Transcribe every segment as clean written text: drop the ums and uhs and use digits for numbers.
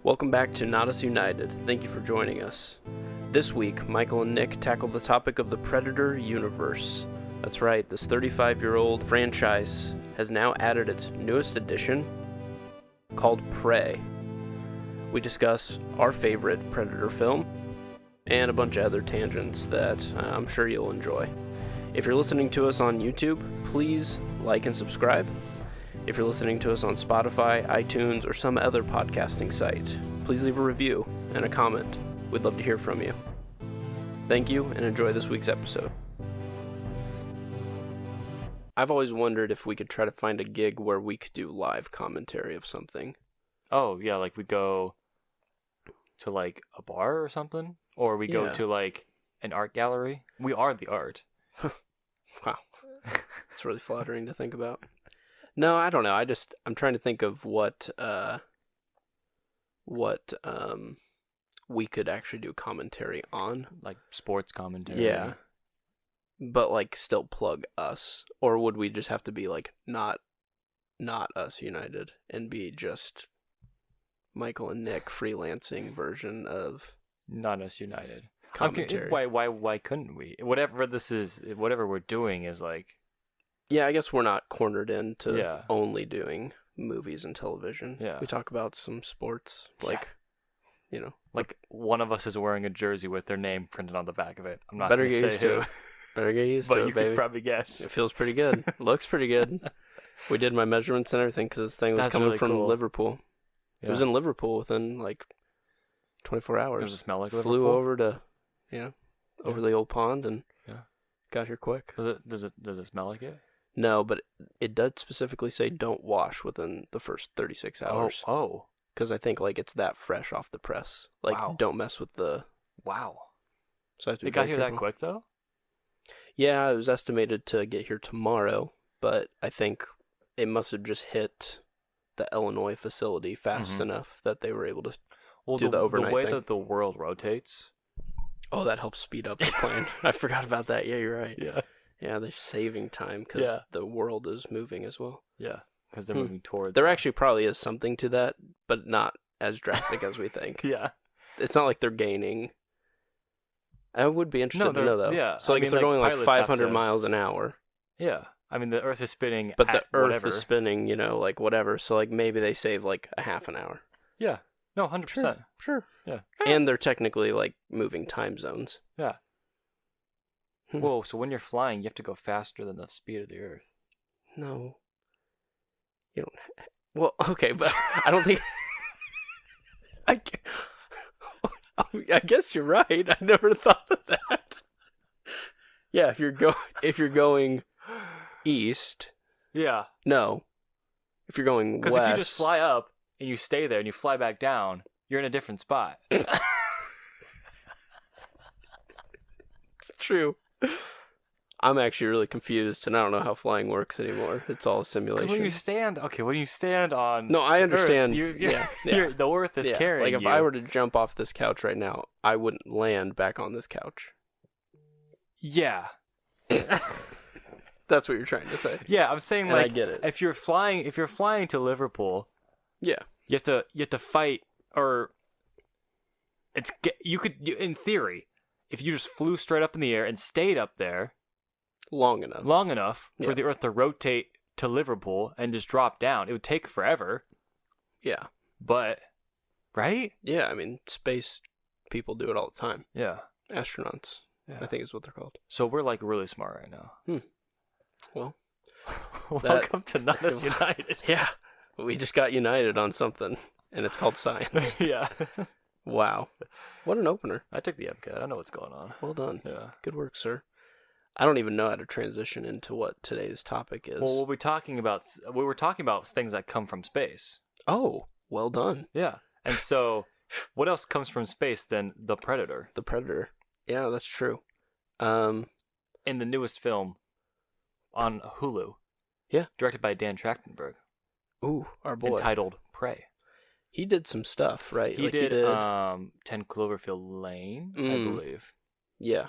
Welcome back to Not Us United. Thank you for joining us. This week, Michael and Nick tackled the topic of the Predator universe. That's right, this 35-year-old franchise has now added its newest addition called Prey. We discuss our favorite Predator film and a bunch of other tangents that I'm sure you'll enjoy. If you're listening to us on YouTube, please like and subscribe. If you're listening to us on Spotify, iTunes, or some other podcasting site, please leave a review and a comment. We'd love to hear from you. Thank you, and enjoy this week's episode. I've always wondered if we could try to find a gig where we could do live commentary of something. Oh, yeah, like we go to like a bar or something? Or we go to like an art gallery? We are the art. Wow. It's really flattering to think about. No, I don't know. I'm trying to think of what we could actually do commentary on. Like sports commentary. Yeah. But like still plug us. Or would we just have to be like not Us United and be just Michael and Nick freelancing version of Not Us United. Commentary. Why couldn't we? Whatever we're doing is like. Yeah, I guess we're not cornered into only doing movies and television. Yeah. We talk about some sports, like, you know. Like one of us is wearing a jersey with their name printed on the back of it. I'm not Better going to get say used to who. it. Better get used to But it, you baby. could probably guess. It feels pretty good. Looks pretty good. We did my measurements and everything because this thing was coming really from cool. Liverpool. Yeah. It was in Liverpool within like 24 hours. Does it smell like Flew Liverpool? over to, over the old pond and got here quick. Does it smell like it? No, but it does specifically say don't wash within the first 36 hours. Oh. Because I think like it's that fresh off the press. Like don't mess with the. Wow. So I have to be It got very here careful. that quick though? Yeah, it was estimated to get here tomorrow, but I think it must have just hit the Illinois facility fast enough that they were able to do the overnight the way thing. that the world rotates. Oh, that helps speed up the plane. I forgot about that. Yeah, you're right. Yeah. Yeah, they're saving time because the world is moving as well. Yeah, because they're moving towards. There actually probably is something to that, but not as drastic as we think. Yeah. It's not like they're gaining. I would be interested to know, though. Yeah. So, like, if they're going, like, 500 miles an hour. Yeah. I mean, the Earth is spinning But the Earth whatever. is spinning, like, whatever. So, like, maybe they save, like, a half an hour. Yeah. No, 100%. Sure. Yeah. And they're technically, like, moving time zones. Yeah. Whoa, so when you're flying, you have to go faster than the speed of the Earth. No. You don't. Well, okay, but I don't think. I guess you're right. I never thought of that. Yeah, if you're going east. Yeah. No. If you're going west. Because if you just fly up and you stay there and you fly back down, you're in a different spot. It's true. I'm actually really confused, and I don't know how flying works anymore. It's all a simulation. When you stand on. No, I understand. Earth, the Earth is carrying you. Like, if you. I were to jump off this couch right now, I wouldn't land back on this couch. Yeah. That's what you're trying to say. Yeah, I'm saying, And like, I get it. if you're flying to Liverpool, yeah, you have to fight, or in theory, if you just flew straight up in the air and stayed up there long enough for the Earth to rotate to Liverpool and just drop down, it would take forever. Yeah. But, right? Yeah, I mean, space people do it all the time. Yeah. Astronauts, I think is what they're called. So we're, like, really smart right now. Well, welcome to Not Us United. Yeah, we just got united on something, and it's called science. Yeah. Wow. What an opener. I took the MCAT. I know what's going on. Well done. Yeah. Good work, sir. I don't even know how to transition into what today's topic is. Well, we were talking about things that come from space. Oh, well done. Yeah. And so, what else comes from space than the Predator? The Predator. Yeah, that's true. In the newest film on Hulu. Yeah. Directed by Dan Trachtenberg. Ooh, our boy. Entitled Prey. He did some stuff, right? He did 10 Cloverfield Lane, I believe. Yeah.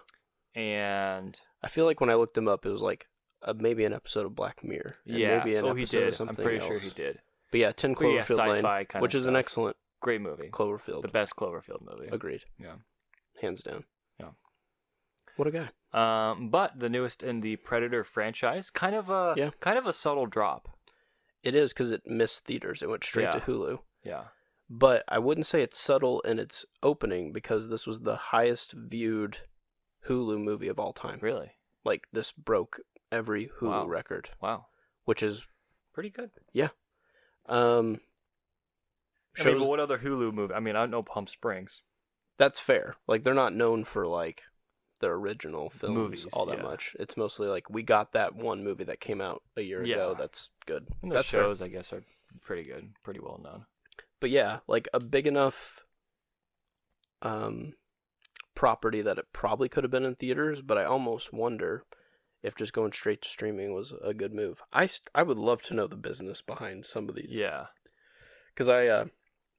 And I feel like when I looked him up, it was like maybe an episode of Black Mirror. And yeah. Maybe an episode he did. of something I'm pretty else. sure he did. But yeah, 10 Cloverfield Lane, kind which of is an stuff. excellent Great movie. Cloverfield. The best Cloverfield movie. Agreed. Yeah. Hands down. Yeah. What a guy. But the newest in the Predator franchise, kind of a subtle drop. It is because it missed theaters. It went straight to Hulu. Yeah. But I wouldn't say it's subtle in its opening because this was the highest viewed Hulu movie of all time. Really? Like, this broke every Hulu record. Wow. Which is pretty good. Yeah. But what other Hulu movie? I mean, I don't know Palm Springs. That's fair. Like, they're not known for, like, their original films movies all that much. It's mostly, like, we got that one movie that came out a year ago. That's good. And the shows, fair. I guess, are pretty good. Pretty well known. But yeah, like, a big enough property that it probably could have been in theaters, but I almost wonder if just going straight to streaming was a good move. I would love to know the business behind some of these. Yeah. Because I,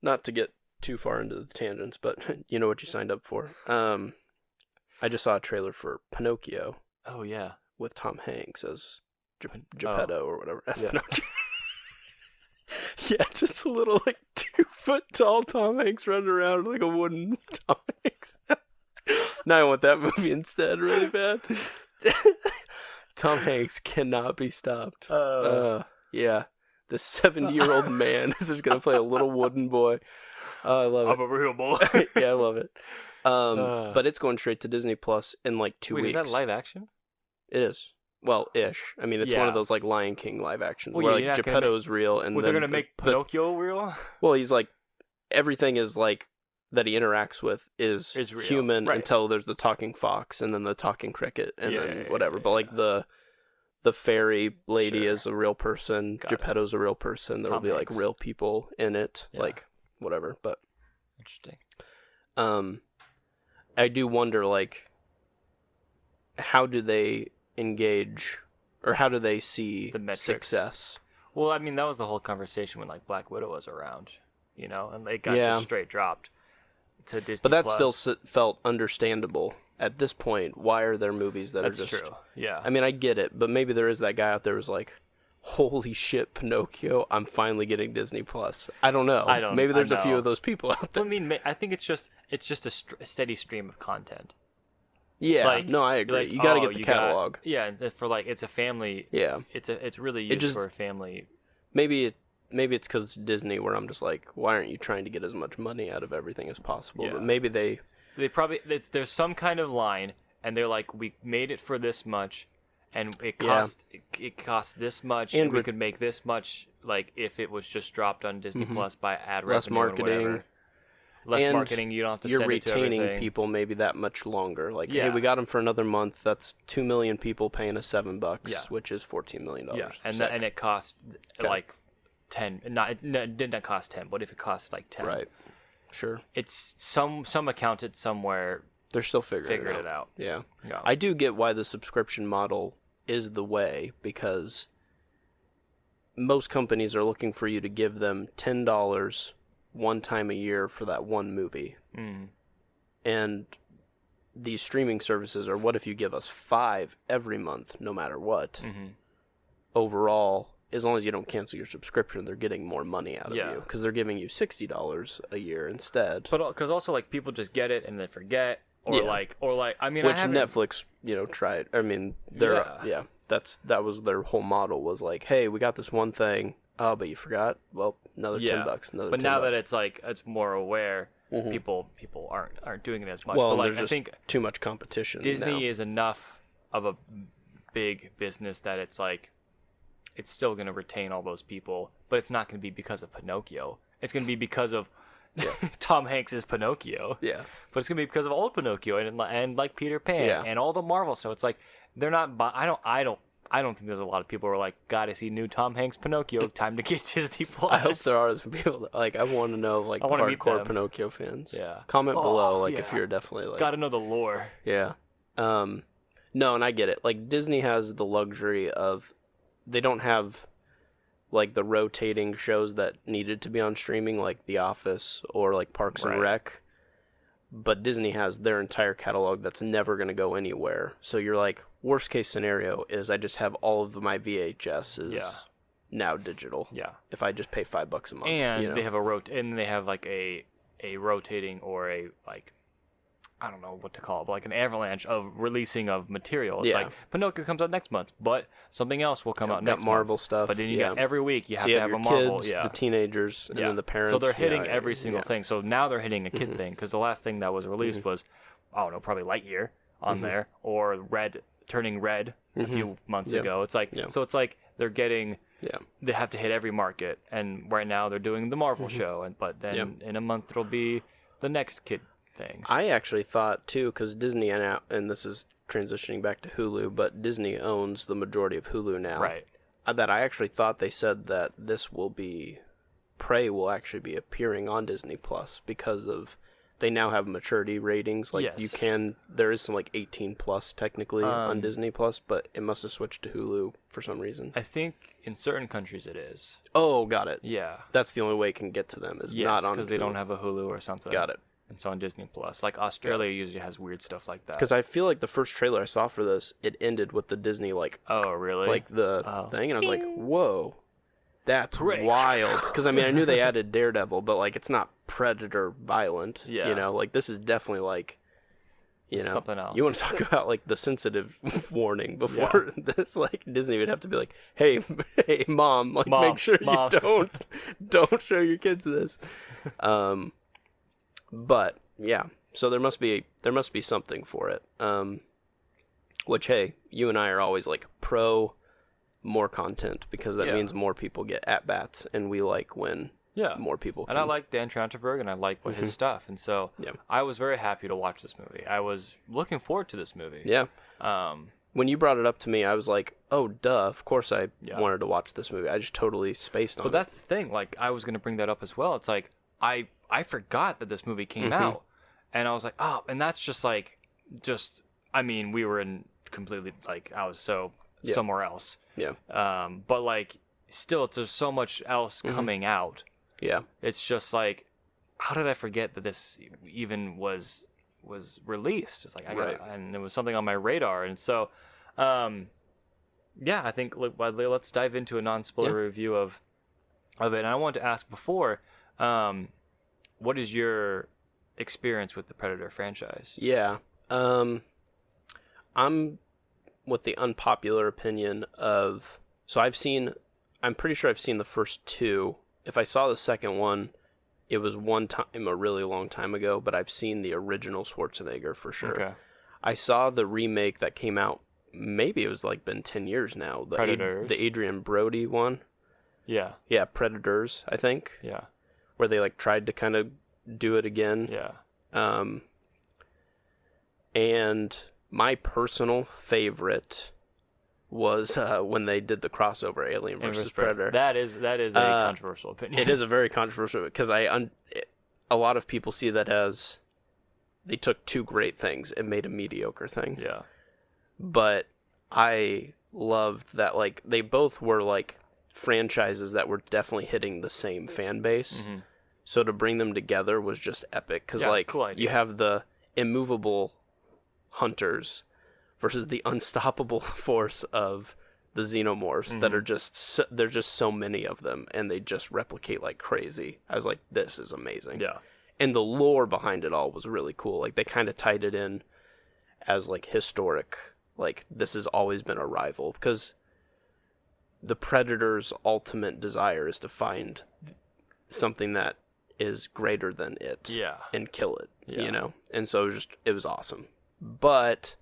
not to get too far into the tangents, but you know what you signed up for. I just saw a trailer for Pinocchio. Oh, yeah. With Tom Hanks as Geppetto or whatever. As Pinocchio. Yeah, just a little, like, 2-foot tall Tom Hanks running around like a wooden Tom Hanks. Now I want that movie instead really bad. Tom Hanks cannot be stopped. Yeah. The 70-year-old man is just going to play a little wooden boy. I love it. I'm a real boy. Yeah, I love it. But it's going straight to Disney Plus in like 2 weeks. Wait, is that live action? It is. Well, ish. I mean, it's one of those like Lion King live actions where like Geppetto's real and they're going to make Pinocchio real? Well, he's like, everything is like, that he interacts with is human until there's the talking fox and then the talking cricket and then whatever. But like the fairy lady is a real person. Geppetto's a real person. There will be like real people in it, like whatever. But interesting. I do wonder, like, how do they engage or how do they see the success? Well, I mean, that was the whole conversation when like Black Widow was around, you know, and they got just straight dropped to Disney. But that still felt understandable at this point. Why are there movies that are just true? Yeah. I mean, I get it, but maybe there is that guy out there who's like, holy shit, Pinocchio, I'm finally getting Disney Plus. I don't know. Maybe there's a few of those people out there. I mean, I think it's just a steady stream of content. Yeah, like, no, I agree. Like, you got to get the catalog. For like, it's a family. Yeah, it's really used for a family. Maybe it's because it's Disney, where I'm just like, why aren't you trying to get as much money out of everything as possible? Yeah. But maybe they probably there's some kind of line, and they're like, we made it for this much, and it cost this much, and we could make this much. Like if it was just dropped on Disney Plus by ad revenue, less marketing. Less marketing, you don't have to send it to everything. You're retaining people maybe that much longer. Like, hey, we got them for another month. That's 2 million people paying us $7, which is $14 million. Yeah, and it cost like 10. It did not cost 10. What if it cost like 10? Right. Sure. It's some accountant somewhere. They're still figuring it out. Yeah. I do get why the subscription model is the way, because most companies are looking for you to give them $10 one time a year for that one movie. And these streaming services are, what if you give us $5 every month, no matter what? Overall, as long as you don't cancel your subscription, they're getting more money out of you, because they're giving you $60 a year instead. But because also, like, people just get it and then forget, or like I mean, which Netflix, tried. I mean, that was their whole model, was like, hey, we got this one thing. Oh, but you forgot? Well, another $10. But now that it's like it's more aware, people aren't doing it as much. Well, but like, there's just I think too much competition. Disney is enough of a big business that it's like it's still going to retain all those people, but it's not going to be because of Pinocchio. It's going to be because of Tom Hanks' Pinocchio. Yeah. But it's going to be because of old Pinocchio and like Peter Pan and all the Marvel. So it's like they're not. I don't think there's a lot of people who are like, gotta see new Tom Hanks Pinocchio, time to get Disney Plus. I hope there are people that, like, I want to know, like, hardcore Pinocchio fans. Yeah. Comment below, like, if you're definitely, like... Gotta know the lore. Yeah. No, and I get it. Like, Disney has the luxury of... They don't have, like, the rotating shows that needed to be on streaming, like The Office or, like, Parks and Rec. But Disney has their entire catalog that's never going to go anywhere. So you're like, worst case scenario is I just have all of my VHSs now digital. Yeah. If I just pay $5 a month. And they have they have like a rotating or a like, I don't know what to call it, but like an avalanche of releasing of material. It's like Pinocchio comes out next month, but something else will come out next Marvel month. stuff. But then you got every week you have to have your a Marvel. Kids, the teenagers, and then the parents. So they're hitting every single thing. So now they're hitting a kid thing because the last thing that was released was, I don't know, probably Lightyear on there, or turning red a few months ago. It's like so it's like they're getting. Yeah. They have to hit every market, and right now they're doing the Marvel show, but then in a month it'll be the next kid thing. I actually thought too, because Disney and this is transitioning back to Hulu, but Disney owns the majority of Hulu now. Right. That I actually thought they said that Prey will actually be appearing on Disney Plus because of they now have maturity ratings. Like there is some like 18 plus technically on Disney Plus, but it must have switched to Hulu for some reason. I think in certain countries it is. Oh, got it. Yeah. That's the only way it can get to them is not on because they don't have a Hulu or something. Got it. And so on Disney Plus. Like Australia usually has weird stuff like that. Because I feel like the first trailer I saw for this, it ended with the Disney oh, really? Like the thing, and I was like, whoa. That's wild. Because, I mean, I knew they added Daredevil, but, like, it's not Predator violent. Yeah. You know, like, this is definitely, like, something else. You want to talk about, like, the sensitive warning before this, like, Disney would have to be like, hey, Mom, like, make sure you don't show your kids this. But, yeah. So there must be something for it. Which, hey, you and I are always, like, pro more content because that means more people get at bats, and we like when more people can. And I like Dan Trachtenberg, and I like his stuff, and so I was very happy to watch this movie. I was looking forward to this movie. Yeah. When you brought it up to me, I was like, oh, duh, of course I wanted to watch this movie. I just totally spaced on it. But that's the thing. Like, I was going to bring that up as well. It's like, I forgot that this movie came out, and I was like, oh, and that's just like, I mean, we were in completely, like, I was so somewhere else. Yeah. But like, still, there's so much else coming out. Yeah. It's just like, how did I forget that this even was released? It's like and it was something on my radar, and so, I think let's dive into a non-spoiler review of it. And I wanted to ask before, what is your experience with the Predator franchise? Yeah. I'm with the unpopular opinion of, I'm pretty sure I've seen the first two. If I saw the second one, it was one time a really long time ago, but I've seen the original Schwarzenegger for sure. Okay. I saw the remake that came out, maybe it was like been 10 years now. The Adrian Brody one. Yeah. Yeah, Predators, I think. Yeah. Where they like tried to kind of do it again. Yeah. And my personal favorite was when they did the crossover Alien versus Predator. That is a controversial opinion. It is a very controversial, because a lot of people see that as they took two great things and made a mediocre thing. Yeah. But I loved that, like, they both were like franchises that were definitely hitting the same fan base. Mm-hmm. So to bring them together was just epic, because cool you have the immovable hunters versus the unstoppable force of the xenomorphs that are there's just so many of them, and they just replicate like crazy. I was like, this is amazing. Yeah. And the lore behind it all was really cool. Like, they kind of tied it in as like historic, like this has always been a rival, because the Predator's ultimate desire is to find something that is greater than it and kill it, you know? And so it was awesome. But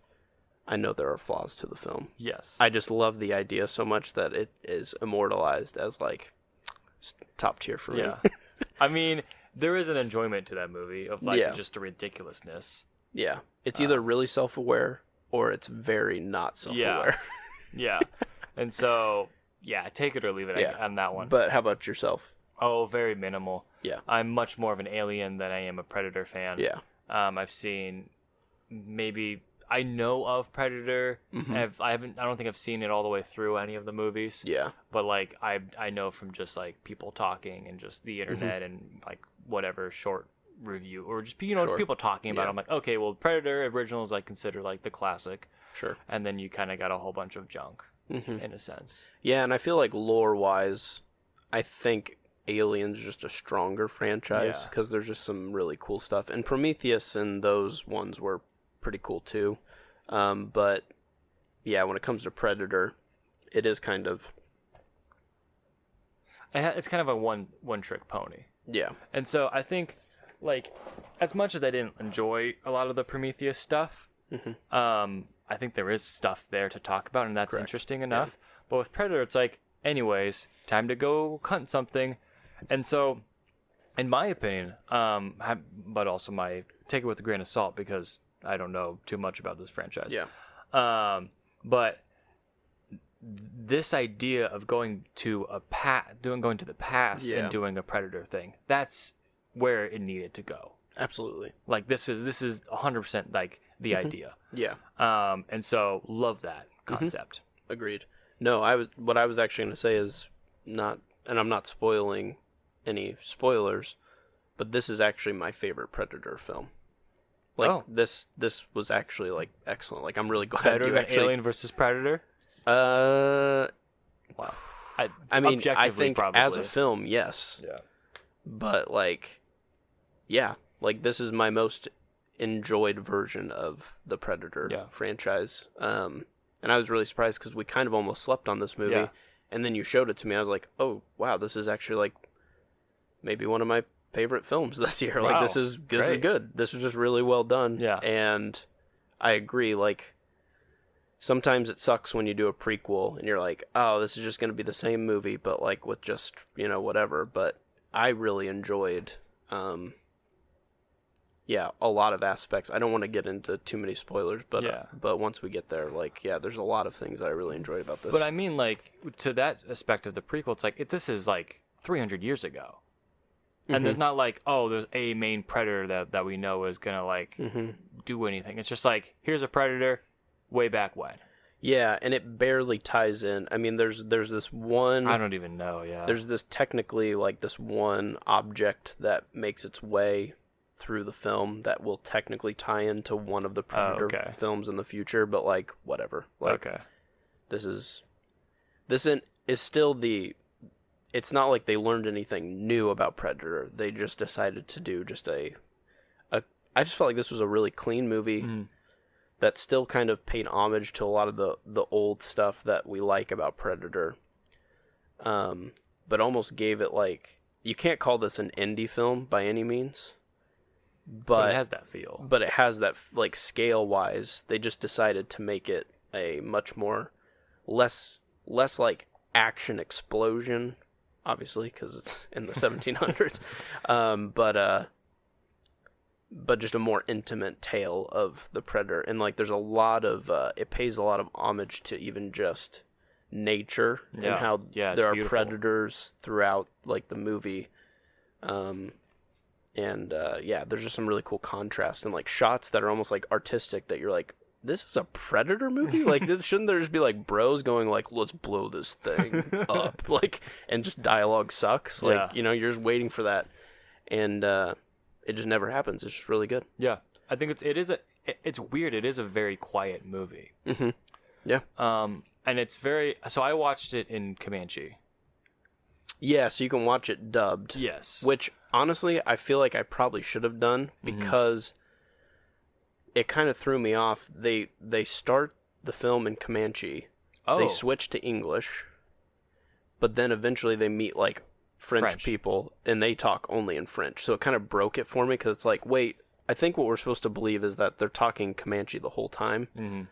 I know there are flaws to the film. Yes. I just love the idea so much that it is immortalized as like top tier for me. Yeah. I mean, there is an enjoyment to that movie of like just the ridiculousness. Yeah. It's either really self-aware or it's very not self-aware. Yeah. And so, take it or leave it on that one. But how about yourself? Oh, very minimal. Yeah. I'm much more of an Alien than I am a Predator fan. Yeah. I've seen I know of Predator. Mm-hmm. I don't think I've seen it all the way through any of the movies. Yeah. But like I know from just like people talking and just the internet and like whatever short review or just just people talking about it. I'm like, okay, well, Predator originals I consider like the classic. Sure. And then you kind of got a whole bunch of junk. in a sense. Yeah, and I feel like lore-wise, I think Alien's just a stronger franchise because there's just some really cool stuff. And Prometheus and those ones were pretty cool too. But yeah, when it comes to Predator, it is kind of... It's kind of a one-trick pony. Yeah. And so I think, like, as much as I didn't enjoy a lot of the Prometheus stuff, I think there is stuff there to talk about, and that's interesting enough. Yeah. But with Predator, it's like, anyways, time to go hunt something. And so, in my opinion, but also take it with a grain of salt because I don't know too much about this franchise. Yeah. But this idea of going to the past and doing a Predator thing, that's where it needed to go. Absolutely. Like this is 100% like the idea. Yeah. And so love that concept. Agreed. No, what I was actually going to say is not, and I'm not spoiling any spoilers, but this is actually my favorite Predator film. Like this was actually like excellent. Like I'm really glad better than Alien versus Predator. Wow. I mean, I think probably. As a film, yes. Yeah. But like, yeah, like this is my most enjoyed version of the Predator franchise. And I was really surprised because we kind of almost slept on this movie, and then you showed it to me. I was like, oh wow, this is actually like maybe one of my favorite films this year. Wow. Like this is good. This was just really well done. Yeah. And I agree. Like sometimes it sucks when you do a prequel and you're like, oh, this is just going to be the same movie, but like with just, whatever. But I really enjoyed, a lot of aspects. I don't want to get into too many spoilers, but once we get there, like, there's a lot of things that I really enjoyed about this. But I mean, like, to that aspect of the prequel, it's like, this is like 300 years ago. And there's not like, there's a main predator that we know is going to like do anything. It's just like, here's a predator way back when. Yeah, and it barely ties in. I mean, there's this one... I don't even know, yeah. There's this technically, like, this one object that makes its way through the film that will technically tie into one of the Predator films in the future, but, like, whatever. Like, this is still the... It's not like they learned anything new about Predator. They just decided to do just I just felt like this was a really clean movie that still kind of paid homage to a lot of the old stuff that we like about Predator. But almost gave it like... You can't call this an indie film by any means. But it has that feel. But it has that, like, scale-wise, they just decided to make it a much more... Less like, action explosion... Obviously, because it's in the 1700s, but just a more intimate tale of the Predator, and like there's a lot of it pays a lot of homage to even just nature and how there are beautiful predators throughout like the movie, there's just some really cool contrast and like shots that are almost like artistic that you're like, this is a Predator movie? Like, shouldn't there just be, like, bros going, like, let's blow this thing up? Like, and just dialogue sucks. Like, you're just waiting for that. And it just never happens. It's just really good. Yeah. I think it's weird. It is a very quiet movie. Mm-hmm. Yeah. And it's very... So I watched it in Comanche. Yeah, so you can watch it dubbed. Yes. Which, honestly, I feel like I probably should have done because... It kind of threw me off. They start the film in Comanche. They switch to English. But then eventually they meet, like, French people, and they talk only in French. So it kind of broke it for me, because it's like, wait, I think what we're supposed to believe is that they're talking Comanche the whole time. Mm-hmm.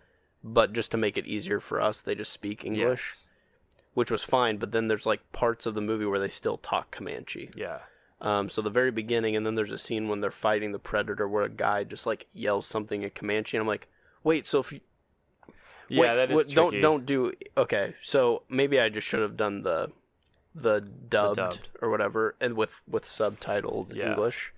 But just to make it easier for us, they just speak English. Yes. Which was fine, but then there's, like, parts of the movie where they still talk Comanche. Yeah. So the very beginning, and then there's a scene when they're fighting the Predator where a guy just like yells something in Comanche, and I'm like, wait, so if you, that is tricky. don't do. Okay, so maybe I just should have done the dubbed or whatever, and with subtitled English.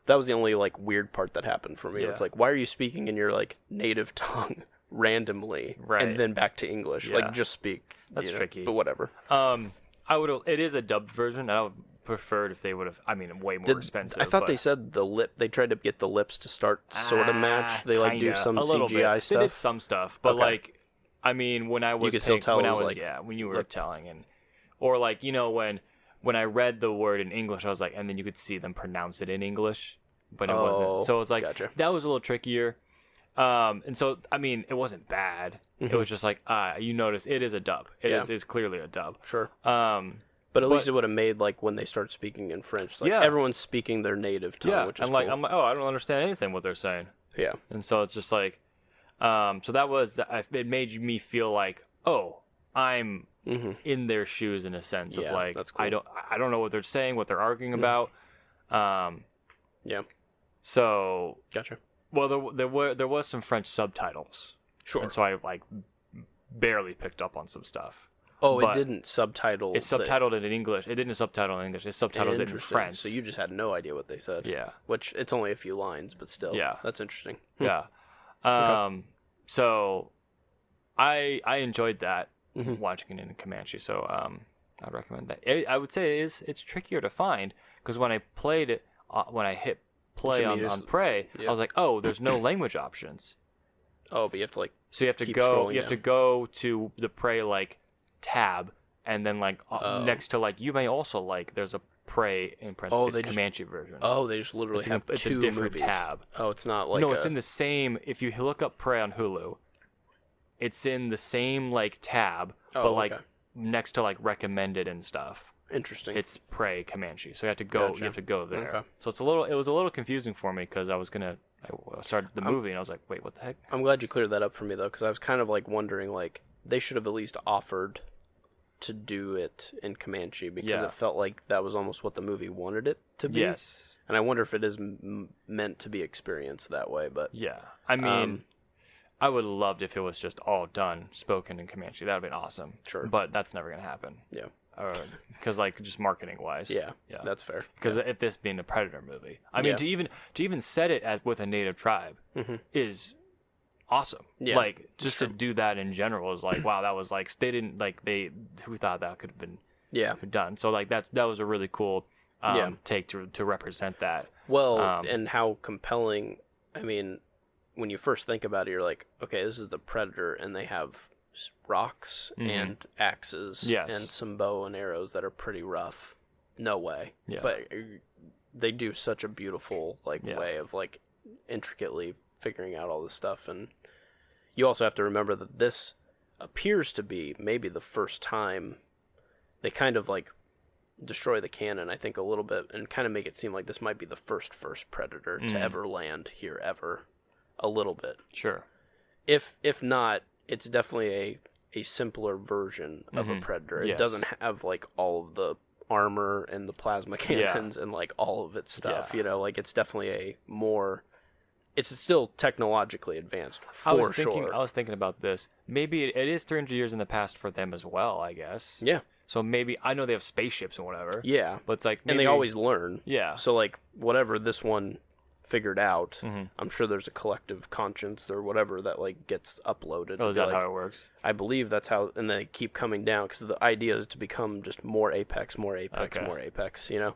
That was the only like weird part that happened for me. Yeah. It's like, why are you speaking in your like native tongue randomly, and then back to English? Yeah. Like, just speak. That's tricky, but whatever. It is a dubbed version. I would preferred if they would have. I mean, way more expensive. I thought they said they tried to get the lips to start sort of match. They like do some CGI stuff. They did some stuff, but like I mean, when I was could still tell when it I was, was like, when you were telling, and or like when I read the word in English, I was like, and then you could see them pronounce it in English, but it wasn't. So it's like gotcha. that was a little trickier. And so I mean, it wasn't bad. It was just like you notice it is a dub. It's clearly a dub. Sure. Um, But at least it would have made, like, when they start speaking in French, like, everyone's speaking their native tongue, which is cool. I'm like, oh, I don't understand anything what they're saying. Yeah. And so it's just like, so that was, it made me feel like, oh, I'm in their shoes in a sense of like, that's cool. I don't know what they're saying, what they're arguing about. Yeah. So, Gotcha. well, there was some French subtitles. Sure. And so I like barely picked up on some stuff. Oh, But it didn't subtitle. It's subtitled in English. It didn't subtitle in English. It subtitled it in French. So you just had no idea what they said. Yeah. Which, it's only a few lines, but still. Yeah. That's interesting. Yeah. So I enjoyed that watching it in Comanche. So I'd recommend that. I would say it's trickier to find because when I played it, when I hit play on Prey, I was like, oh, there's no language options. Oh, but you have to like. So you have to keep go. scrolling You have to down. go to the Prey like tab, and then like next to like you may also like there's a Prey in parentheses Comanche version. Oh, they just literally have it's two a different movies. tab. Oh, it's not like No, it's in the same. If you look up Prey on Hulu, it's in the same like tab, but like next to like recommended and stuff. Interesting. It's Prey Comanche, so you have to go. Gotcha. You have to go there. Okay. So it was a little confusing for me because I started the movie and I was like, wait, what the heck? I'm glad you cleared that up for me though, because I was kind of like wondering like they should have at least offered to do it in Comanche because it felt like that was almost what the movie wanted it to be. Yes. And I wonder if it is meant to be experienced that way, but yeah, I mean, I would have loved if it was just all done spoken in Comanche. That would have been awesome. Sure. But that's never gonna happen. Yeah. Because like just marketing wise. Yeah. That's fair. Because if this being a Predator movie, I mean, to even set it as with a native tribe is awesome. Yeah. Like just to do that in general is like, wow, that was like they didn't like who thought that could have been done. So like that was a really cool take to represent that. Well, and how compelling. I mean, when you first think about it, you're like, okay, this is the Predator, and they have rocks and axes and some bow and arrows that are pretty rough. No way. Yeah. But they do such a beautiful way of like intricately figuring out all this stuff, and you also have to remember that this appears to be maybe the first time they kind of like destroy the canon, I think, a little bit and kind of make it seem like this might be the first Predator to ever land here ever, a little bit. Sure. If not, it's definitely a simpler version of a Predator. It doesn't have like all of the armor and the plasma cannons and like all of its stuff. You know, like it's definitely a more. It's still technologically advanced for sure. I was thinking about this. Maybe it is 300 years in the past for them as well, I guess. Yeah. So maybe I know they have spaceships and whatever. Yeah. But it's like and they always learn. Yeah. So like whatever this one figured out, I'm sure there's a collective conscience or whatever that like gets uploaded. Oh, is that how it works? I believe that's how, and they keep coming down because the idea is to become just more apex, more apex, you know,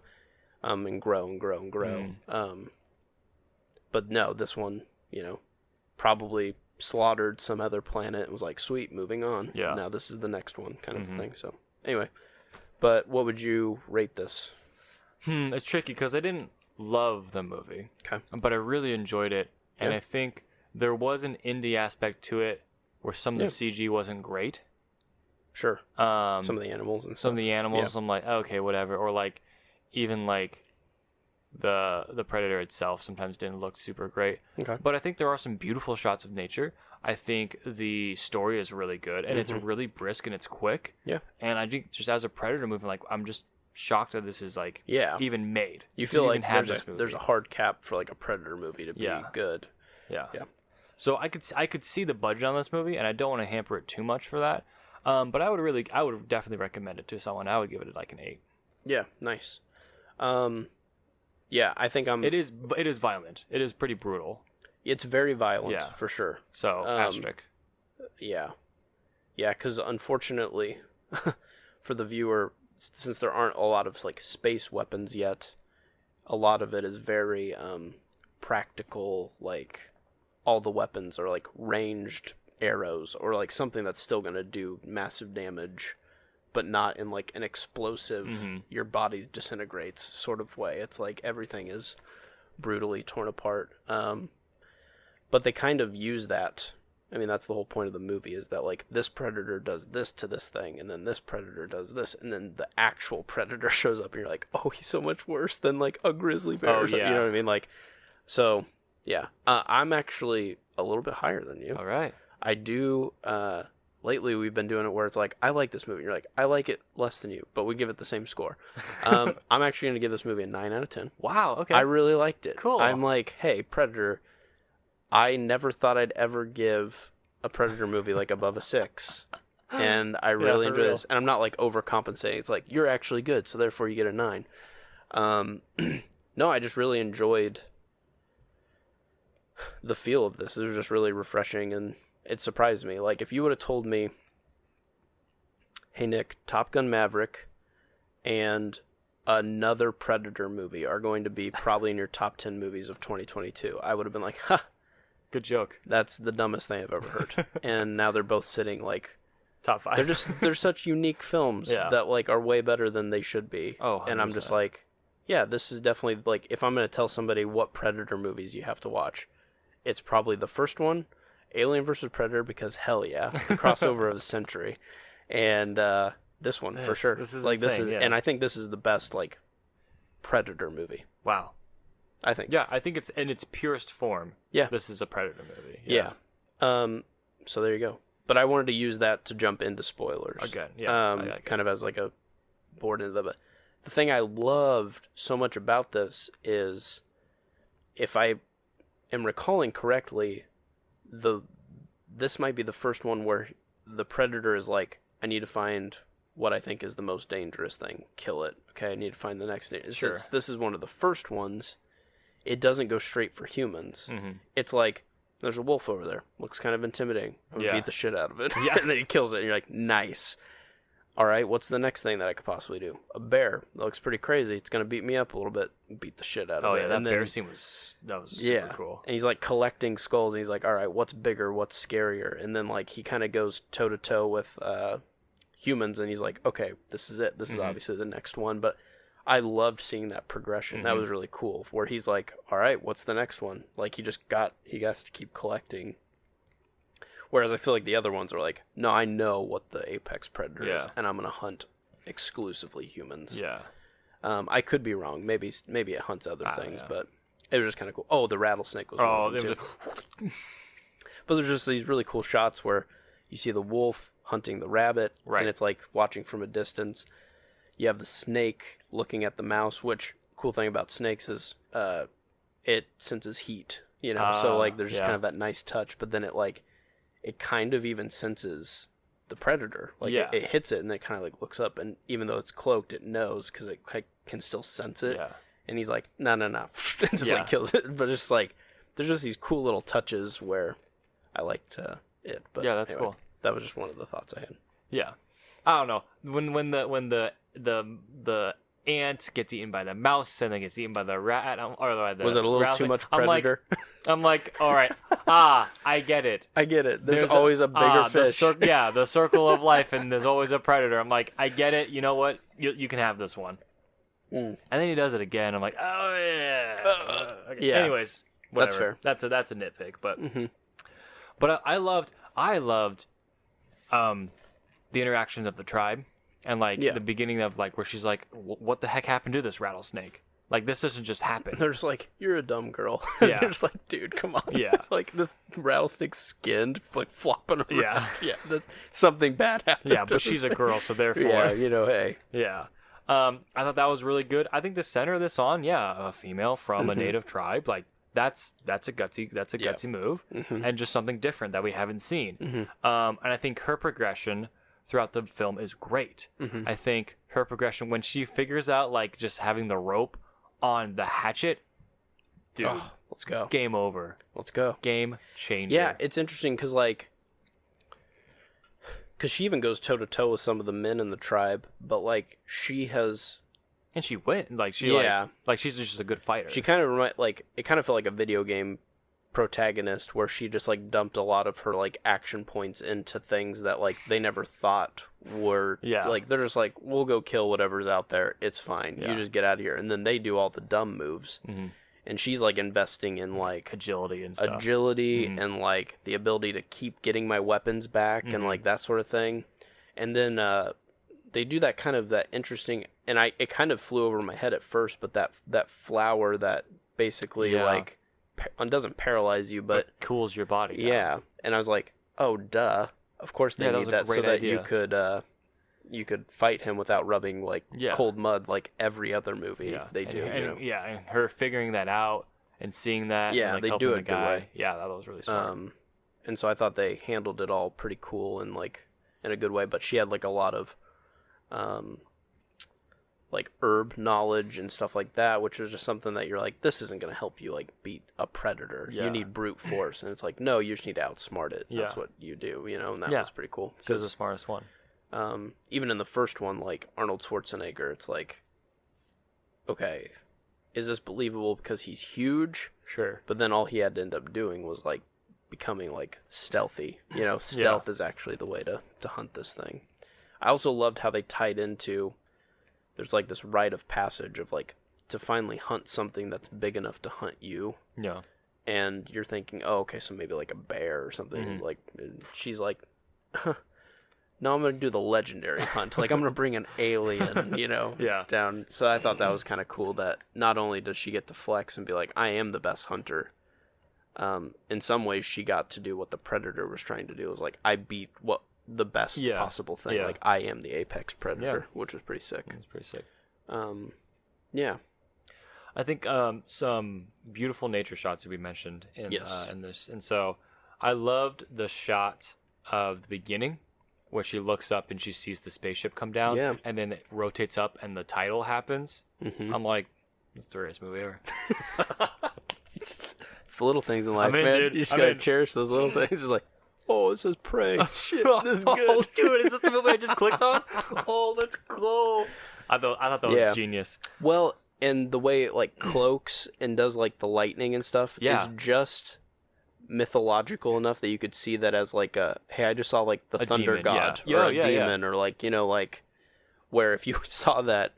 and grow and grow and grow. But no, this one, you know, probably slaughtered some other planet and was like, sweet, moving on. Yeah. Now this is the next one kind of thing. So anyway, but what would you rate this? It's tricky because I didn't love the movie. Okay. But I really enjoyed it. And I think there was an indie aspect to it where some of the CG wasn't great. Sure. Some of the animals and stuff. Some of the animals, I'm like, okay, whatever. Or like, even like the Predator itself sometimes didn't look super great. Okay. But I think there are some beautiful shots of nature. I think the story is really good and it's really brisk and it's quick. Yeah. And I think just as a Predator movie, like I'm just shocked that this is like even made. You feel like there's a hard cap for like a Predator movie to be good. Yeah. Yeah. So I could see the budget on this movie and I don't want to hamper it too much for that. But I would definitely recommend it to someone. I would give it like an 8. Yeah, nice. Yeah, I think It is violent. It is pretty brutal. It's very violent, for sure. So, asterisk. Yeah. Yeah, because unfortunately, for the viewer, since there aren't a lot of like space weapons yet, a lot of it is very practical. Like all the weapons are like ranged arrows or like something that's still going to do massive damage, but not in like an explosive, your body disintegrates sort of way. It's like everything is brutally torn apart. But they kind of use that. I mean, that's the whole point of the movie, is that like this predator does this to this thing, and then this predator does this, and then the actual predator shows up, and you're like, oh, he's so much worse than like a grizzly bear. Or something. You know what I mean? Like, so yeah, I'm actually a little bit higher than you. All right. I do. Lately, we've been doing it where it's like, I like this movie. You're like, I like it less than you, but we give it the same score. I'm actually going to give this movie a 9 out of 10. Wow. Okay. I really liked it. Cool. I'm like, hey, Predator. I never thought I'd ever give a Predator movie like above a 6. And I really enjoy this. And I'm not like overcompensating. It's like, you're actually good, so therefore you get a 9. No, I just really enjoyed the feel of this. It was just really refreshing, and it surprised me. Like, if you would have told me, hey, Nick, Top Gun Maverick and another Predator movie are going to be probably in your top 10 movies of 2022, I would have been like, ha! Good joke. That's the dumbest thing I've ever heard. And now they're both sitting, like... Top 5. They're such unique films that, like, are way better than they should be. Oh, 100%. And I'm just like, yeah, this is definitely, like, if I'm going to tell somebody what Predator movies you have to watch, it's probably the first one, Alien vs. Predator, because hell yeah, the crossover of the century, and this one for sure. This is like insane, and I think this is the best like Predator movie. Wow. I think. Yeah, I think it's in its purest form. Yeah. This is a Predator movie. Yeah. So there you go. But I wanted to use that to jump into spoilers. Again, yeah. Kind of as like a board into the. But the thing I loved so much about this is, if I am recalling correctly, this might be the first one where the Predator is like, I need to find what I think is the most dangerous thing, kill it. Okay, I need to find the next thing. Sure. Since this is one of the first ones, it doesn't go straight for humans. It's like, there's a wolf over there, looks kind of intimidating, I'm gonna beat the shit out of it. And then he kills it, and you're like, nice. All right, what's the next thing that I could possibly do? A bear. That looks pretty crazy. It's going to beat me up a little bit. Beat the shit out of it. Oh, yeah, that and bear scene was super cool. And he's, like, collecting skulls, and he's like, all right, what's bigger? What's scarier? And then, like, he kind of goes toe-to-toe with humans, and he's like, okay, this is it. This is obviously the next one. But I loved seeing that progression. That was really cool, where he's like, all right, what's the next one? Like, he has to keep collecting. Whereas I feel like the other ones are like, no, I know what the apex predator is, and I'm going to hunt exclusively humans. Yeah. I could be wrong. Maybe it hunts other things, but it was just kind of cool. Oh, the rattlesnake was one of them too. But there's just these really cool shots where you see the wolf hunting the rabbit, and it's like watching from a distance. You have the snake looking at the mouse, which, cool thing about snakes is it senses heat, you know? So, like, there's just kind of that nice touch, but then it kind of even senses the predator. Like, it hits it, and it kind of, like, looks up, and even though it's cloaked, it knows, because it, like, can still sense it. Yeah. And he's like, no, and just, like, kills it. But it's, like, there's just these cool little touches where I liked it. But yeah, that's anyway, cool. That was just one of the thoughts I had. Yeah. I don't know. When the ant gets eaten by the mouse and then gets eaten by the rat, was it a little too much predator? I'm like, all right, I get it. I get it. There's always a bigger fish. The circle of life, and there's always a predator. I'm like, I get it. You know what? You can have this one. And then he does it again. I'm like, oh yeah. Okay. Yeah. Anyways, whatever. That's fair. That's a nitpick, but but I loved the interactions of the tribe. And, like, the beginning of, like, where she's like, what the heck happened to this rattlesnake? Like, this doesn't just happen. They're just like, you're a dumb girl. Yeah. They're just like, dude, come on. Yeah. Like, this rattlesnake's skinned, like, flopping around. Yeah. Yeah. Something bad happened. Yeah, but she's a girl, so therefore. Yeah, you know, hey. Yeah. I thought that was really good. I think the center of this song, a female from a native tribe, like, that's a gutsy move. And just something different that we haven't seen. And I think her progression throughout the film is great. I think her progression when she figures out, like, just having the rope on the hatchet, dude, let's go. Game over. Let's go. Game changer. Yeah, it's interesting because she even goes toe to toe with some of the men in the tribe, but like she has, and she went like she's just a good fighter. She kind of it kind of felt like a video game protagonist where she just like dumped a lot of her like action points into things that like they never thought were like they're just like, we'll go kill whatever's out there, it's fine, you just get out of here, and then they do all the dumb moves. And she's like investing in like agility and stuff. And like the ability to keep getting my weapons back and like that sort of thing. And then they do that kind of that interesting, and it kind of flew over my head at first, but that flower that basically like doesn't paralyze you, but cools your body down. Yeah, and I was like, oh duh, of course they need that so that you could fight him without rubbing like cold mud like every other movie they do. And her figuring that out and seeing that. Yeah, and, like, they do it a good guy. way. Yeah, that was really smart. And so I thought they handled it all pretty cool and like in a good way. But she had like a lot of like herb knowledge and stuff like that, which was just something that you're like, this isn't going to help you like beat a predator. You need brute force, and it's like, no, you just need to outsmart it. That's what you do, and that was pretty cool. She was the smartest one. Even in the first one, like Arnold Schwarzenegger, it's like, okay, is this believable because he's huge? Sure. But then all he had to end up doing was like becoming like stealthy. Stealth is actually the way to hunt this thing. I also loved how they tied into, there's like this rite of passage of like to finally hunt something that's big enough to hunt you. Yeah. And you're thinking, oh, okay, so maybe like a bear or something. Like, she's like, no, I'm going to do the legendary hunt. Like, I'm going to bring an alien, down. So I thought that was kind of cool that not only does she get to flex and be like, I am the best hunter, in some ways she got to do what the Predator was trying to do. It was like, I beat the best possible thing. Like, I am the apex predator, which was pretty sick. It was pretty sick. Yeah. I think some beautiful nature shots that we mentioned in this. And so I loved the shot of the beginning where she looks up and she sees the spaceship come down. Yeah. And then it rotates up and the title happens. I'm like, this is the greatest movie ever. It's the little things in life, man. Dude. You just gotta cherish those little things. It's like, oh, it says Prey. Shit, this is good. Oh, dude, is this the movie I just clicked on? Oh, let's go. I thought that was genius. Well, and the way it like cloaks and does like the lightning and stuff is just mythological enough that you could see that as like hey, I just saw like the thunder demon, god or a demon or like, like where if you saw that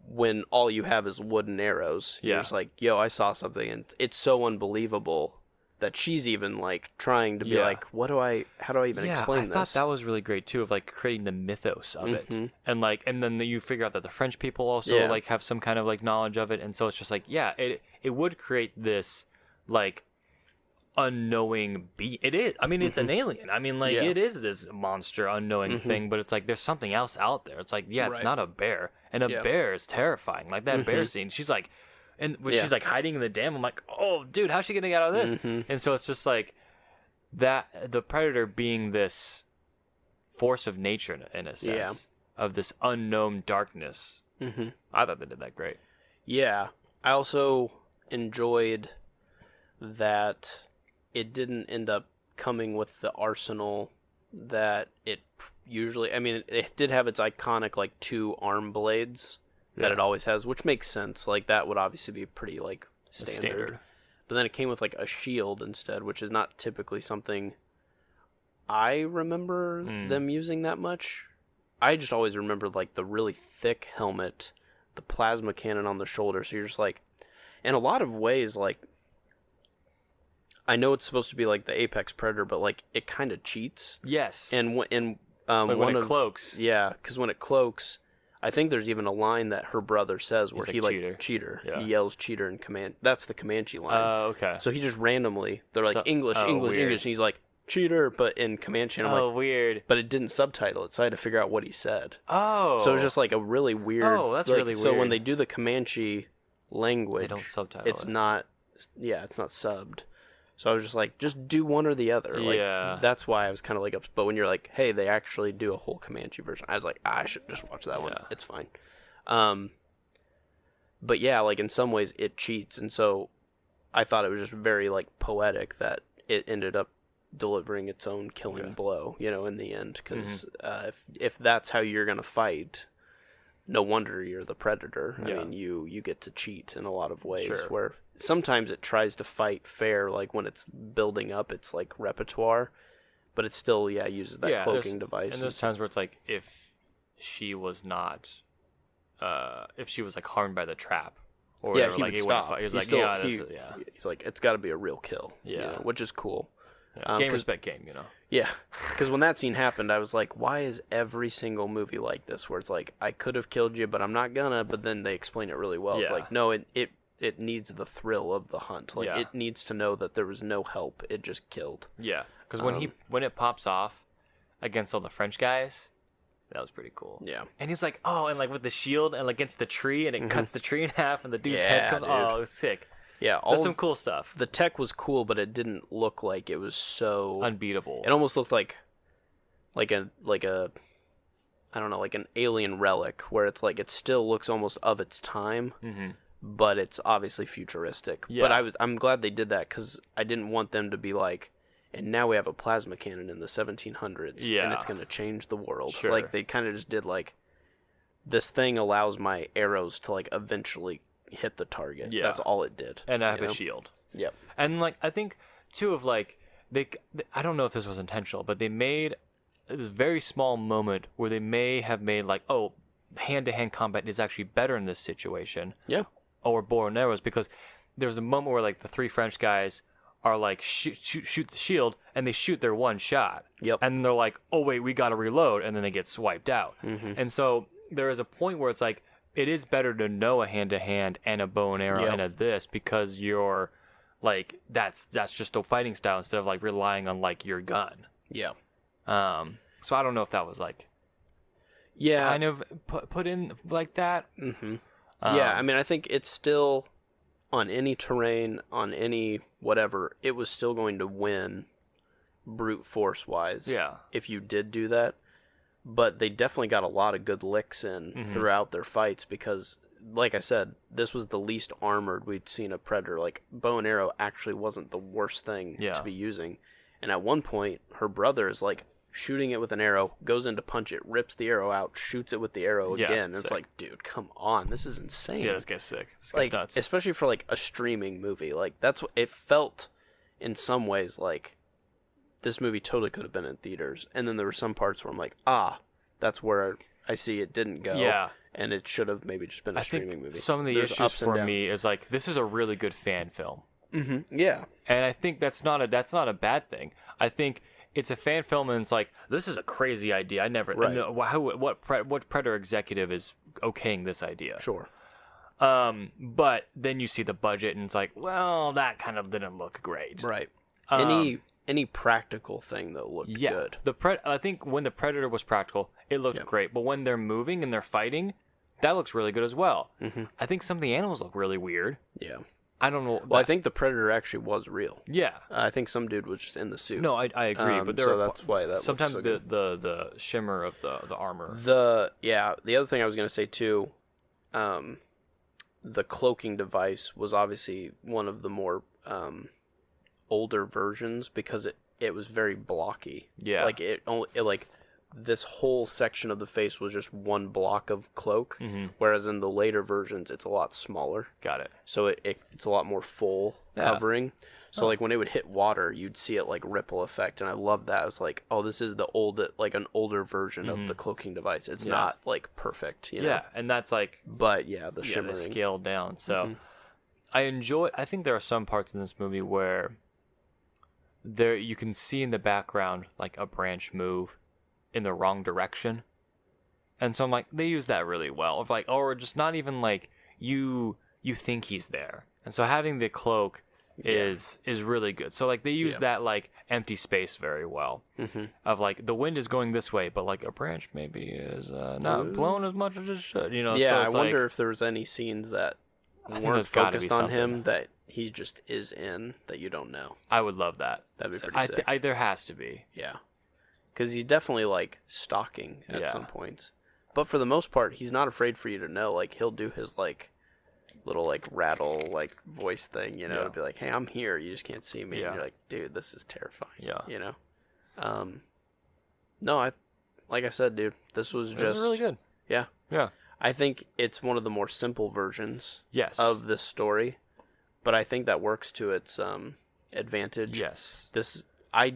when all you have is wooden arrows, you're just like, yo, I saw something, and it's so unbelievable that she's even like trying to be like, how do I even explain this? I thought that was really great too, of like creating the mythos of it, and then you figure out that the French people also like have some kind of like knowledge of it, and so it's just like, it would create this like unknowing being. It is. I mean, it's an alien. I mean, like it is this monster unknowing thing, but it's like there's something else out there. It's like it's not a bear, and a bear is terrifying. Like that bear scene, she's like. And when she's like hiding in the dam, I'm like, oh, dude, how's she gonna get out of this? And so it's just like that, the Predator being this force of nature in a sense of this unknown darkness. I thought they did that great. Yeah, I also enjoyed that it didn't end up coming with the arsenal that it usually. I mean, it did have its iconic like 2 arm blades that it always has, which makes sense. Like, that would obviously be pretty, like, standard. But then it came with, like, a shield instead, which is not typically something I remember them using that much. I just always remembered, like, the really thick helmet, the plasma cannon on the shoulder, so you're just, like... In a lot of ways, like... I know it's supposed to be, like, the apex predator, but, like, it kind of cheats. Yes. And when it cloaks. Yeah, because when it cloaks... I think there's even a line that her brother says where he like cheater. Yeah. He yells cheater in command. That's the Comanche line. Okay. So he just randomly, they're like English, English, English, and he's like cheater, but in Comanche. And I'm like, weird. But it didn't subtitle it, so I had to figure out what he said. Oh. So it was just like a really weird. Oh, that's really weird. So when they do the Comanche language, they don't subtitle it's not. Yeah, it's not subbed. So I was just like, just do one or the other. Like, that's why I was kind of like, but when you're like, hey, they actually do a whole Comanche version, I was like, I should just watch that one. It's fine. But yeah, like in some ways it cheats. And so I thought it was just very like poetic that it ended up delivering its own killing blow, in the end. Because if that's how you're going to fight, no wonder you're the Predator. I Yeah. mean, you get to cheat in a lot of ways. Sure. Where sometimes it tries to fight fair, like when it's building up its like repertoire, but it still uses that cloaking device. And there's times where it's like if she was not, if she was like harmed by the trap, or he like, would stop. He's He's like, still, he's like, it's got to be a real kill. Yeah. Which is cool. Yeah. Game respect game, Yeah, because when that scene happened, I was like, why is every single movie like this, where it's like, I could have killed you, but I'm not gonna, but then they explain it really well. It's like, no, it needs the thrill of the hunt. Like, it needs to know that there was no help. It just killed. Yeah, because when it pops off against all the French guys, that was pretty cool. Yeah. And he's like, oh, and like with the shield and like against the tree, and it cuts the tree in half, and the dude's head comes. Dude. Oh, it was sick. Yeah, That's some cool stuff. The tech was cool, but it didn't look like it was so unbeatable. It almost looked like a I don't know, like an alien relic, where it's like it still looks almost of its time, but it's obviously futuristic. Yeah. But I'm glad they did that, because I didn't want them to be like, and now we have a plasma cannon in the 1700s, and it's going to change the world. Sure. Like, they kind of just did like, this thing allows my arrows to like eventually hit the target. Yeah. That's all it did. And I have a shield. Yep. And like I think too of like I don't know if this was intentional, but they made this very small moment where they may have made like, oh, hand-to-hand combat is actually better in this situation. Yeah. Or bow and arrows, because there's a moment where like the three French guys are like shoot the shield, and they shoot their one shot. Yep. And they're like, oh wait, we got to reload, and then they get swiped out. Mm-hmm. And so there is a point where it's like, it is better to know a hand-to-hand and a bow and arrow and a this, because you're like, that's just a fighting style instead of like relying on like your gun. Yeah. So I don't know if that was like, kind of put in like that. Mm-hmm. Yeah, I mean, I think it's still, on any terrain, on any whatever, it was still going to win brute force wise. Yeah. If you did do that. But they definitely got a lot of good licks in throughout their fights, because, like I said, this was the least armored we'd seen a Predator. Like, bow and arrow actually wasn't the worst thing to be using. And at one point, her brother is, like, shooting it with an arrow, goes in to punch it, rips the arrow out, shoots it with the arrow again. And it's like, dude, come on. This is insane. Yeah, this guy's sick. This guy's like, nuts. Especially for, like, a streaming movie. Like, that's what it felt, in some ways, like, this movie totally could have been in theaters. And then there were some parts where I'm like, that's where I see it didn't go. Yeah. And it should have maybe just been a streaming movie. Some of the issues for me is like, this is a really good fan film. Mm-hmm. Yeah. And I think that's not a bad thing. I think it's a fan film, and it's like, this is a crazy idea. I never know what Predator executive is okaying this idea. Sure. But then you see the budget, and it's like, well, that kind of didn't look great. Right. Any practical thing that looked good. I think when the Predator was practical, it looked great. But when they're moving and they're fighting, that looks really good as well. Mm-hmm. I think some of the animals look really weird. Yeah. I don't know. Well, I think the Predator actually was real. Yeah. I think some dude was just in the suit. No, I agree. But that's why that sometimes looks so the shimmer of the armor. The other thing I was going to say too, the cloaking device was obviously one of the more older versions, because it was very blocky. Yeah. Like this whole section of the face was just one block of cloak, whereas in the later versions it's a lot smaller. Got it. So it's a lot more full covering. So like when it would hit water, you'd see it like ripple effect, and I loved that. I was like, oh, this is an older version of the cloaking device. It's not like perfect, you know? Yeah, and that's like, but the shimmering, they scaled down. So I think there are some parts in this movie where you can see in the background like a branch move in the wrong direction, and so I'm like, they use that really well. Of like, or just not even like you think he's there, and so having the cloak is really good. So like they use that like empty space very well. Of like, the wind is going this way, but like a branch maybe is not blowing as much as it should. You know? Yeah, so I wonder if there was any scenes that weren't focused on him that he just is in that you don't know. I would love that. That'd be pretty sick. There has to be. Yeah. Because he's definitely, like, stalking at some points. But for the most part, he's not afraid for you to know. Like, he'll do his, like, little, like, rattle, like, voice thing, you know, to be like, hey, I'm here. You just can't see me. And you're like, dude, this is terrifying. Yeah. You know? No, like I said, dude, this was just... really good. Yeah. Yeah. I think it's one of the more simple versions Yes. of this story, but I think that works to its advantage. Yes. I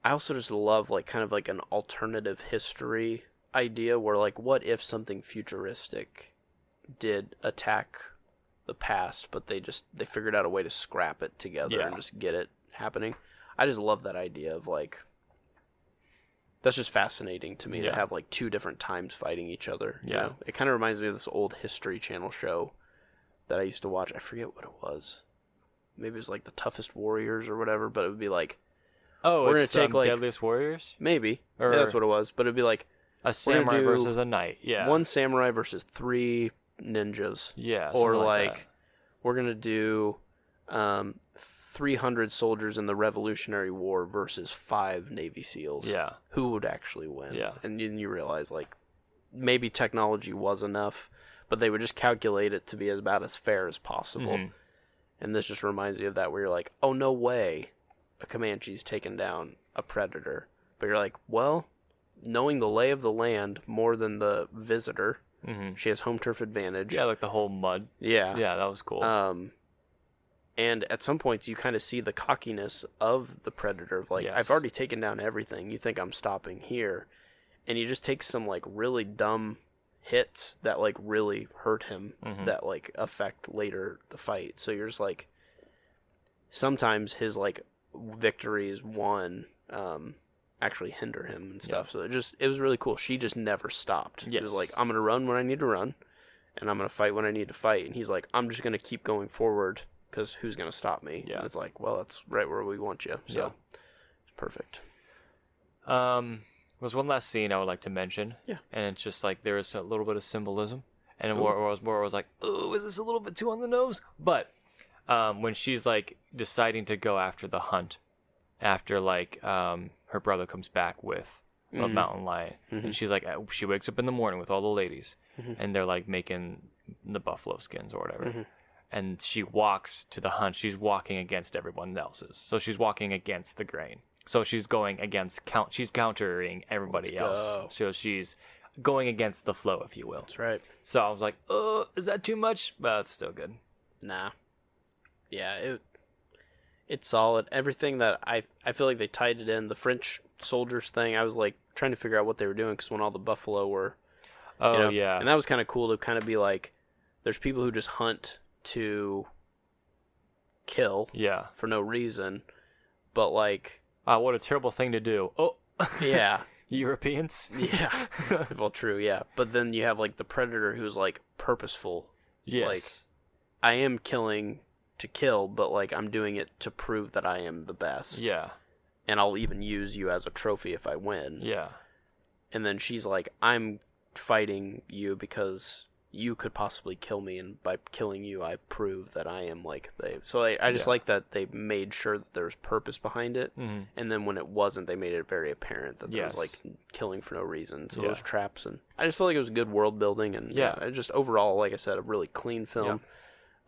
also just love like kind of like an alternative history idea where like what if something futuristic did attack the past, but they figured out a way to scrap it together and just get it happening. I just love that idea of like that's just fascinating to me to have like two different times fighting each other. You know? It kind of reminds me of this old History Channel show that I used to watch. I forget what it was. Maybe it was like The Toughest Warriors or whatever, but it would be like, we're gonna take like Deadliest Warriors. Maybe Or that's what it was, but it'd be like a samurai versus a knight. Yeah. One samurai versus 3 ninjas. Yeah. Or like we're gonna do 300 soldiers in the Revolutionary War versus 5 Navy SEALs. Yeah. Who would actually win? Yeah. And then you realize like maybe technology was enough, but they would just calculate it to be about as fair as possible. Mm-hmm. And this just reminds you of that, where you're like, oh no way, a Comanche's taken down a predator. But you're like, well, knowing the lay of the land more than the visitor, she has home turf advantage. Yeah, like the whole mud. Yeah. Yeah, that was cool. And at some points, you kind of see the cockiness of the predator. Of like, I've already taken down everything. You think I'm stopping here. And you just take some, like, really dumb hits that, like, really hurt him. That, like, affect later the fight. So you're just like, sometimes his, like, victories won actually hinder him and stuff. So it was really cool. She just never stopped. It was like, I'm going to run when I need to run. And I'm going to fight when I need to fight. And he's like, I'm just going to keep going forward. Because who's going to stop me? Yeah. And it's like, well, that's right where we want you. So, it's perfect. There's one last scene I would like to mention. Yeah. And it's just like, there is a little bit of symbolism. And where I was like, oh, is this a little bit too on the nose? But when she's like deciding to go after the hunt, after like her brother comes back with a mountain lion. And she's like, she wakes up in the morning with all the ladies. And they're like making the buffalo skins or whatever. And she walks to the hunt. She's walking against everyone else's. So she's walking against the grain. So she's going against she's countering everybody else. So she's going against the flow, if you will. That's right. So I was like, oh, is that too much? But it's still good. Nah. Yeah, it's solid. Everything that I feel like they tied it in. The French soldiers thing, I was like trying to figure out what they were doing because when all the buffalo were... yeah. And that was kind of cool to kind of be like, there's people who just hunt to kill for no reason, but like what a terrible thing to do. Yeah. Europeans. Yeah. Well, true. Yeah, but then you have like the predator who's like purposeful. Yes, like I am killing to kill, but like I'm doing it to prove that I am the best. Yeah, and I'll even use you as a trophy if I win. Yeah. And then she's like, I'm fighting you because you could possibly kill me, and by killing you, I prove that I am like they. So I just like that they made sure that there's purpose behind it, and then when it wasn't, they made it very apparent that there was like killing for no reason. So those traps, and I just feel like it was good world building, and just overall, like I said, a really clean film.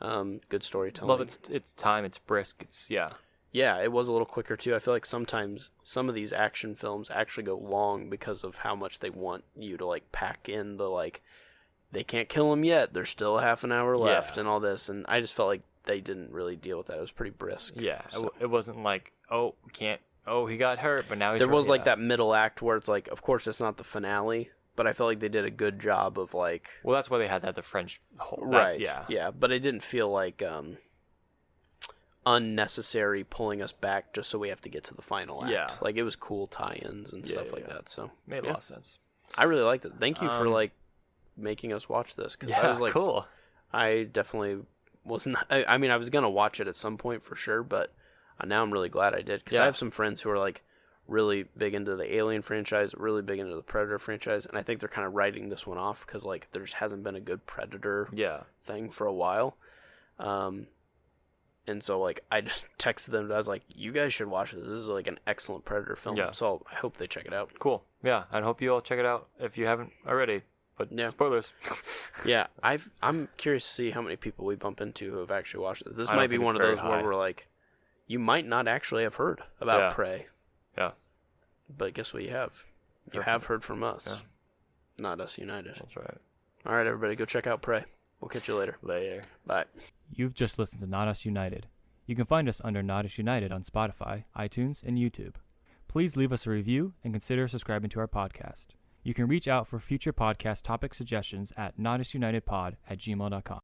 Good storytelling. Love its time. It's brisk. It's Yeah, it was a little quicker too. I feel like sometimes some of these action films actually go long because of how much they want you to like pack in the like. They can't kill him yet. There's still half an hour left and all this. And I just felt like they didn't really deal with that. It was pretty brisk. Yeah. So. It wasn't like, he got hurt, but now he's There was like that middle act where it's like, of course, it's not the finale, but I felt like they did a good job of like... Well, that's why they had the French whole... Right. Yeah. But it didn't feel like unnecessary pulling us back just so we have to get to the final act. Yeah. Like it was cool tie-ins and stuff like that. So made a lot of sense. I really liked it. Thank you for like making us watch this, because I was like, cool. I definitely was not. I mean, I was gonna watch it at some point for sure, but now I'm really glad I did, because I have some friends who are like really big into the Alien franchise, really big into the Predator franchise, and I think they're kind of writing this one off because like there just hasn't been a good Predator thing for a while. And so like I just texted them. I was like, "You guys should watch this. This is like an excellent Predator film." Yeah. So I hope they check it out. Cool. Yeah, I hope you all check it out if you haven't already. But spoilers. Yeah, I'm curious to see how many people we bump into who have actually watched this. This might be one of those where we're like, you might not actually have heard about Prey. Yeah. But guess what you have? You have heard from us. Yeah. Not Us United. That's right. All right, everybody, go check out Prey. We'll catch you later. Later. Bye. You've just listened to Not Us United. You can find us under Not Us United on Spotify, iTunes, and YouTube. Please leave us a review and consider subscribing to our podcast. You can reach out for future podcast topic suggestions at notusunitedpod@gmail.com.